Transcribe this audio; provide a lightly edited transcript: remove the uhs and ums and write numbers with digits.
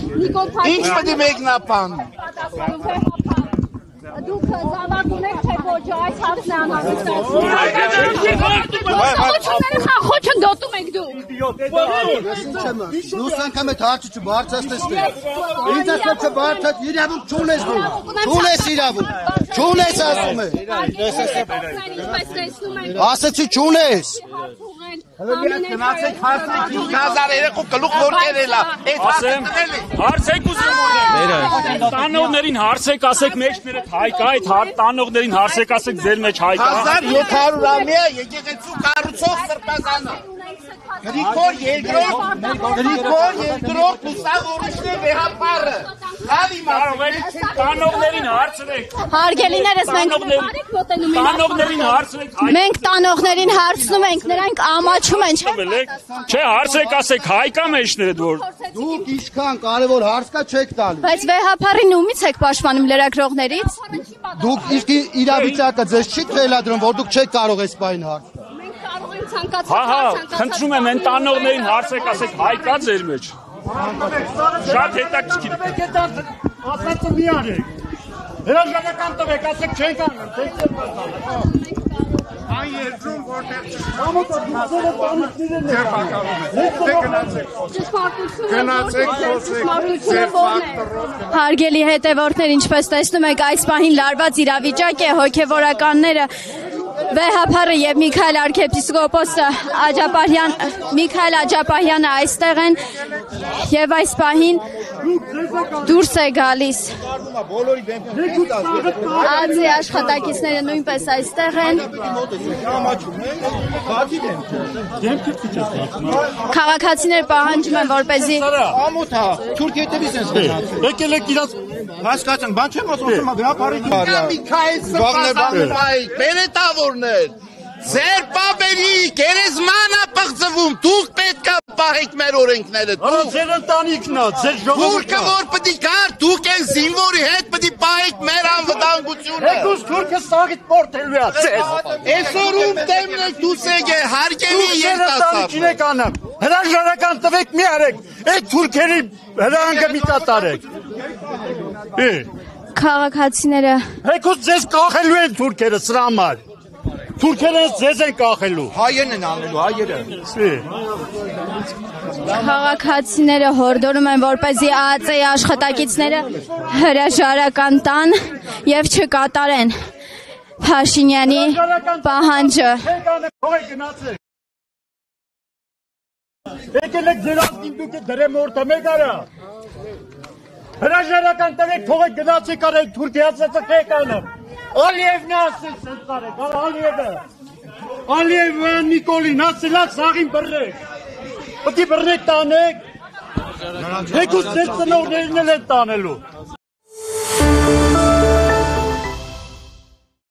Ինչ պետք է մեկնաբան։ Դուք զավակում եք թե ոչ, այս հարցն է անհանգստացնում։ Խոչը դոտում եք դուք։ Դուս անգամ այդ հարցը չբարձրացնես դու։ Ինձ ասացը բարձրաց իրավունք չունես դու։ Չունես իրավունք։ Չունես ասում եմ։ Ասացի չունես։ Գնացեք հարցեք 5003 գլուխ որ կերելա։ Այդ հարցեք ուզում ունեմ։ Տանողներին հարցեք, ասեք մեջները հայ կա, այդ տանողներին հարցեք, ասեք ձեր մեջ հայ կա։ 1700 ամյա եկեղեցու կառուցող սրբազանը։ Գրիգոր երկրորդ լուսավորիչն է վեհապարը։ Լավ իմացեք, տանողներին հարցրեք։ Հարգելիներս մենք տանողներին հարցրեք։ Մենք տանողներին հարցնում ենք, նրանք ամաչում են, չէ, հարցեք, ասեք հայ կա մեջները որ։ Դուք ինչքան կարևոր հարց կա չեք տալու։ Բայց վեհապարին ումից եք պաշտպանում լրագրողներից։ Դուք իսկ իրավիճակը ձեզ չի թելադրում, որ դուք չեք կարող այս բային հարց տալ։ Հա, խնդրում եմ են տանողներին հարցեք, ասեք հայ կա ձեր մեջ։ Շատ հետաքրքիր։ Ասացը մի արեք։ Հրաժարական տվեք, ասեք չենք անում, այն երկրում որտեղ Հարգելի հետևորդներ, ինչպես տեսնում եք, այս պահին լարված իրավիճակ է, հոգևորականները Վեհապարը եւ Միքայել arczepiskopos Միքայել Աջապահյանը այստեղ են եւ այս պահին դուրս է գալիս։ Ածի աշխատակիցները նույնպես այստեղ են։ Քաղաքացիներ պահանջում են որպեսզի Ամոթա, Թուրքիայից են գնացել։ եկել եք իրաց հասկացան, բան չեմ ասում, վեհապարի Միքայել սպասանուայ, պերետավորներ, ձեր պապերի գերեզմանը պղծվում, դուք պետք է պահեք մեր օրենքները, դուք։ Ձեր ընտանիքն է, ձեր ժողովուրդը։ Թուրքը որ պետք է կար, դուք են զինվորի հետ պետք է պահեք մեր անվտանգությունը։ Եկուս թուրքը սաղիտ պորտելու է ձեզ։ Այսօրում դեմն եք դուս եկե, հարգելի երիտասարդ։ եք անում, հրաժարական տվեք մի արեք, այդ թուրքերի հրահանգը մի կատարեք։ Քաղաքացիները Եկուս ձեզ կախելու են թուրքերը սրա համար։ Թուրքերը ձեզ են կախելու։ Հայերն են անելու, հայերը։ Քաղաքացիները հորդորում են, որպեսզի ԱԱԾ-ի աշխատակիցները հրաժարական տան եւ չկատարեն Փաշինյանի պահանջը։ Եկել եք ձեր ասին դուք դրեմ օրդը մեկ արա։ Հրաժարական տվեք, թողեք գնացեք արեք Թուրքիացը չեք անում։ Ալիևն ասեց այդ տարեք, Ալիևը։ Ալիևը Նիկոլին ասելա սաղին բռնեք։ Պետք է բռնեք տանեք։ Եկուս ձեր ծնողներն էլ են տանելու։